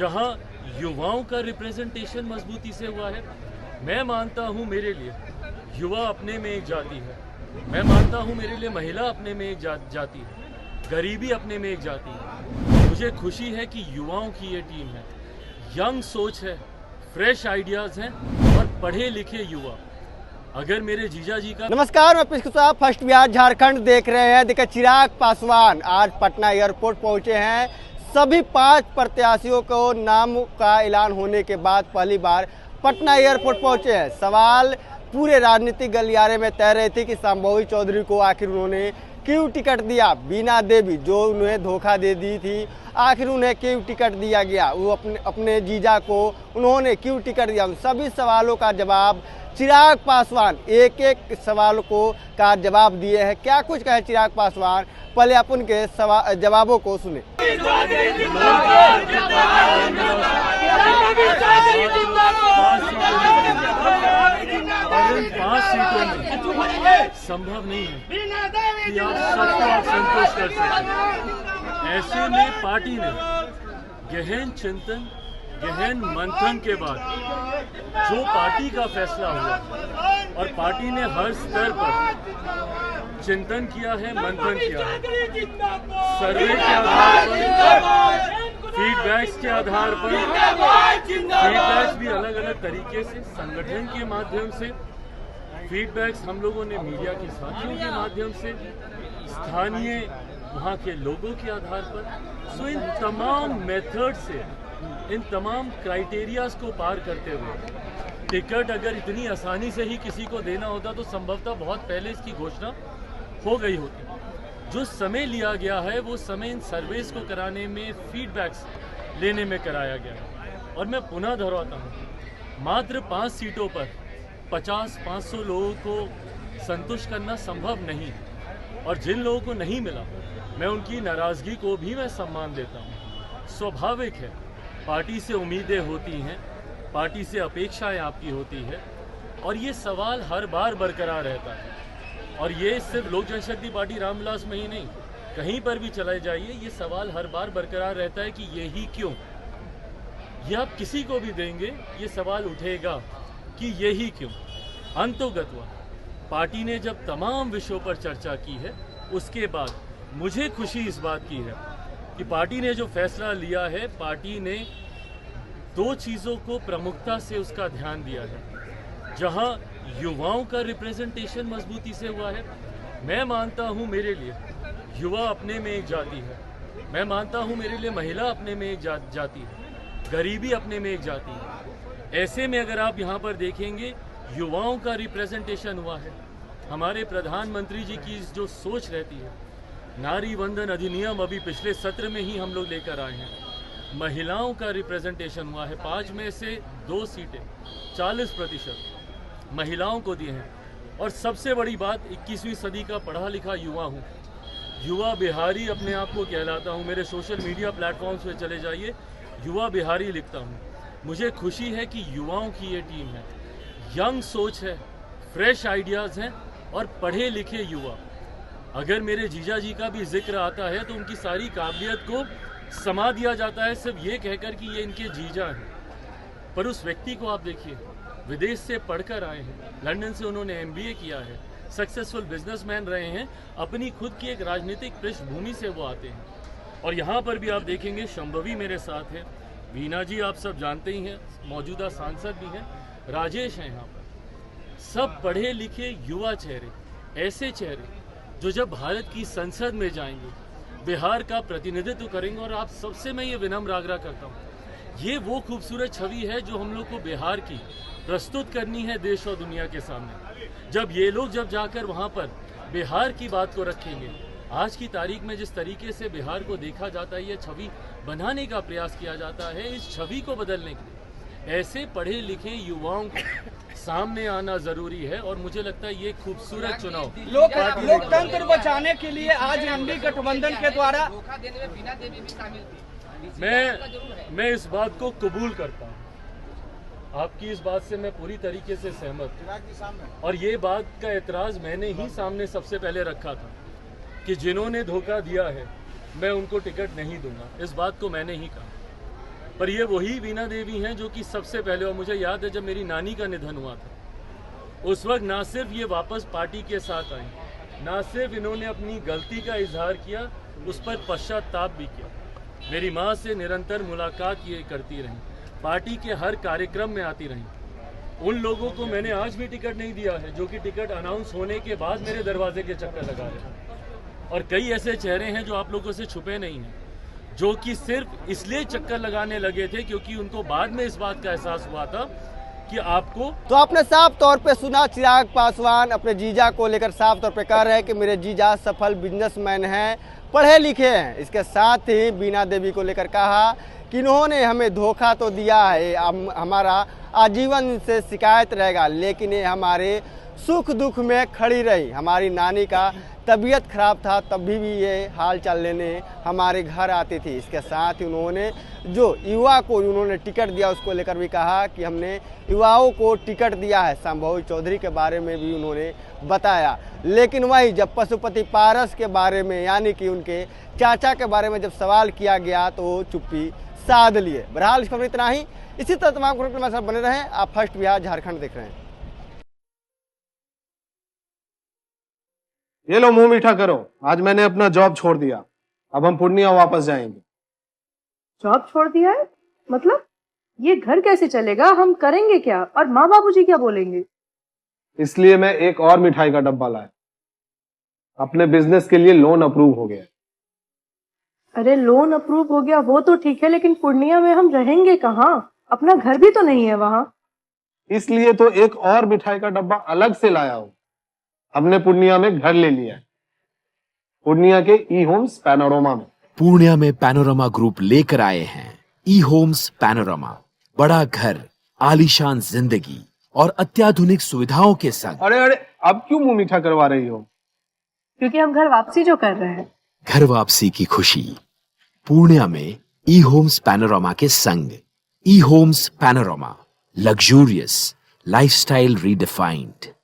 जहां युवाओं का रिप्रेजेंटेशन मजबूती से हुआ है। मैं मानता हूं मेरे लिए युवा अपने में एक जाति है। मैं मानता हूं मेरे लिए महिला अपने में एक जाति है। गरीबी अपने में एक जाति है। मुझे खुशी है कि युवाओं की ये टीम है। यंग सोच है, फ्रेश आइडियाज हैं और पढ़े लिखे युवा। अगर मेरे जीजा जी का नमस्कार, मैं पिस्कू साहब फर्स्ट बिहार झारखंड देख रहे हैं। देखिए, चिराग पासवान आज पटना एयरपोर्ट पहुंचे हैं। सभी 5 प्रत्याशियों को नाम का ऐलान होने के बाद पहली बार पटना एयरपोर्ट पहुंचे हैं। सवाल पूरे राजनीतिक गलियारे में तैर रहे थे कि संभोवी चौधरी को आखिर उन्होंने क्यों टिकट दिया। बीना देवी जो उन्हें धोखा दे दी थी, आखिर उन्हें क्यों टिकट दिया गया। वो अपने जीजा को उन्होंने क्यों टिकट दिया। उन सभी सवालों का जवाब चिराग पासवान एक एक सवाल का जवाब दिए हैं। क्या कुछ कहे चिराग पासवान, पहले अपन के जवाबों को सुने। 5 सीटों में संभव नहीं है कि आप सबको संतुष्ट कर सकें। ऐसे में पार्टी ने गहन चिंतन, गहन मंथन के बाद जो पार्टी का फैसला हुआ और पार्टी ने हर स्तर पर चिंतन किया है, मंथन किया है, सर्वे के आधार पर, फीडबैक्स के आधार पर, फीडबैक्स भी अलग अलग तरीके से, संगठन के माध्यम से फीडबैक्स हम लोगों ने मीडिया के साथियों के माध्यम से, स्थानीय वहाँ के लोगों के आधार पर। सो इन तमाम मेथड से, इन तमाम क्राइटेरियाज को पार करते हुए टिकट अगर इतनी आसानी से ही किसी को देना होता तो संभवतः बहुत पहले इसकी घोषणा हो गई होती। जो समय लिया गया है वो समय इन सर्वेस को कराने में, फीडबैक्स लेने में कराया गया है। और मैं पुनः दोहराता हूँ, मात्र 5 सीटों पर 50-500 लोगों को संतुष्ट करना संभव नहीं है। और जिन लोगों को नहीं मिला, मैं उनकी नाराज़गी को भी मैं सम्मान देता हूँ। स्वाभाविक है, पार्टी से उम्मीदें होती हैं, पार्टी से अपेक्षाएं आपकी होती है और ये सवाल हर बार बरकरार रहता है। और ये सिर्फ लोक जनशक्ति पार्टी रामविलास में ही नहीं, कहीं पर भी चले जाइए, ये सवाल हर बार बरकरार रहता है कि ये ही क्यों। ये आप किसी को भी देंगे, ये सवाल उठेगा कि ये ही क्यों। अंतोगत्वा पार्टी ने जब तमाम विषयों पर चर्चा की है, उसके बाद मुझे खुशी इस बात की है कि पार्टी ने जो फैसला लिया है, पार्टी ने 2 चीज़ों को प्रमुखता से उसका ध्यान दिया है। जहां युवाओं का रिप्रेजेंटेशन मजबूती से हुआ है। मैं मानता हूं मेरे लिए युवा अपने में एक जाति है। मैं मानता हूं मेरे लिए महिला अपने में एक जाति है। गरीबी अपने में एक जाति है। ऐसे में अगर आप यहां पर देखेंगे, युवाओं का रिप्रेजेंटेशन हुआ है। हमारे प्रधानमंत्री जी की जो सोच रहती है, नारी वंदन अधिनियम अभी पिछले सत्र में ही हम लोग लेकर आए हैं। महिलाओं का रिप्रेजेंटेशन हुआ है। 5 में से 2 सीटें 40% महिलाओं को दिए हैं। और सबसे बड़ी बात, 21वीं सदी का पढ़ा लिखा युवा हूँ, युवा बिहारी अपने आप को कहलाता हूँ। मेरे सोशल मीडिया प्लेटफॉर्म्स पे चले जाइए, युवा बिहारी लिखता हूँ। मुझे खुशी है कि युवाओं की ये टीम है। यंग सोच है, फ्रेश आइडियाज़ हैं और पढ़े लिखे युवा। अगर मेरे जीजा जी का भी जिक्र आता है तो उनकी सारी काबिलियत को समा दिया जाता है सिर्फ ये कहकर कि ये इनके जीजा हैं। पर उस व्यक्ति को आप देखिए, विदेश से पढ़कर आए हैं, लंदन से उन्होंने MBA किया है, सक्सेसफुल बिजनेसमैन रहे हैं, अपनी खुद की एक राजनीतिक पृष्ठभूमि से वो आते हैं। और यहाँ पर भी आप देखेंगे शंभवी मेरे साथ है, वीना जी आप सब जानते ही हैं, मौजूदा सांसद भी हैं, राजेश हैं यहाँ पर। सब पढ़े लिखे युवा चेहरे, ऐसे चेहरे जो जब भारत की संसद में जाएंगे, बिहार का प्रतिनिधित्व करेंगे। और आप सबसे मैं ये विनम्र आग्रह करता हूँ, ये वो खूबसूरत छवि है जो हम लोग को बिहार की प्रस्तुत करनी है देश और दुनिया के सामने। जब ये लोग जाकर वहाँ पर बिहार की बात को रखेंगे, आज की तारीख में जिस तरीके से बिहार को देखा जाता है, ये छवि बनाने का प्रयास किया जाता है, इस छवि को बदलने के लिए ऐसे पढ़े लिखे युवाओं को सामने आना जरूरी है। और मुझे लगता है ये खूबसूरत चुनाव लोकतंत्र बचाने के लिए आज एमडी गठबंधन के द्वारा मैं इस बात को कबूल करता हूँ। आपकी इस बात से मैं पूरी तरीके से सहमत हूँ। और ये बात का एतराज़ मैंने ही सामने सबसे पहले रखा था कि जिन्होंने धोखा दिया है मैं उनको टिकट नहीं दूंगा। इस बात को मैंने ही कहा। पर ये वही वीणा देवी हैं जो कि सबसे पहले, और मुझे याद है जब मेरी नानी का निधन हुआ था उस वक्त ना सिर्फ ये वापस पार्टी के साथ आई, ना सिर्फ इन्होंने अपनी गलती का इजहार किया, उस पर पश्चाताप भी किया। मेरी माँ से निरंतर मुलाकात ये करती रही, पार्टी के हर कार्यक्रम में आती रही। उन लोगों को मैंने आज भी टिकट नहीं दिया है जो कि टिकट अनाउंस होने के बाद मेरे दरवाजे के चक्कर लगा रहे हैं। और कई ऐसे चेहरे हैं जो आप लोगों से छुपे नहीं हैं, जो कि सिर्फ इसलिए चक्कर लगाने लगे थे क्योंकि उनको बाद में इस बात का एहसास हुआ था कि आपको। तो आपने साफ तौर पे सुना, चिराग पासवान अपने जीजा को लेकर साफ तौर पे कह रहे हैं कि मेरे जीजा सफल बिजनेसमैन हैं, पढ़े लिखे हैं। इसके साथ ही वीणा देवी को लेकर कहा कि इन्होंने हमें धोखा तो दिया है, हमारा आजीवन से शिकायत रहेगा, लेकिन ये हमारे सुख दुख में खड़ी रही। हमारी नानी का तबीयत खराब था तब भी ये हाल चाल लेने हमारे घर आती थी। इसके साथ ही उन्होंने जो युवा को उन्होंने टिकट दिया उसको लेकर भी कहा कि हमने युवाओं को टिकट दिया है। संभव चौधरी के बारे में भी उन्होंने बताया। लेकिन वही जब पशुपति पारस के बारे में यानी कि उनके चाचा के बारे में जब सवाल किया गया तो वो चुप्पी साध लिए। बहरहाल इस खबर इतना ही। इसी तरह तमाम खबरों के लिए हमारे साथ बने रहें। आप फर्स्ट बिहार झारखंड देख रहे हैं। ये लो मुंह मीठा करो, आज मैंने अपना जॉब छोड़ दिया, अब हम पूर्णिया वापस जाएंगे। जॉब छोड़ दिया है? मतलब ये घर कैसे चलेगा? हम करेंगे क्या? और माँ बाबूजी क्या बोलेंगे? इसलिए मैं एक और मिठाई का डब्बा लाया। अपने बिजनेस के लिए लोन अप्रूव हो गया। अरे लोन अप्रूव हो गया वो तो ठीक है, लेकिन पूर्णिया में हम रहेंगे कहाँ? अपना घर भी तो नहीं है वहाँ। इसलिए तो एक और मिठाई का डब्बा अलग से लाया हूँ। हमने पूर्णिया में घर ले लिया है, पूर्णिया के ई होम्स पैनोरमा में। पूर्णिया में पैनोरमा ग्रुप लेकर आए हैं ई होम्स पैनोरमा। बड़ा घर, आलीशान जिंदगी और अत्याधुनिक सुविधाओं के संग। अरे अब क्यों मुंह मीठा करवा रही हो? क्योंकि हम घर वापसी जो कर रहे हैं। घर वापसी की खुशी पूर्णिया में ई होम्स पैनोरमा के संग। ई homes panorama, luxurious lifestyle redefined.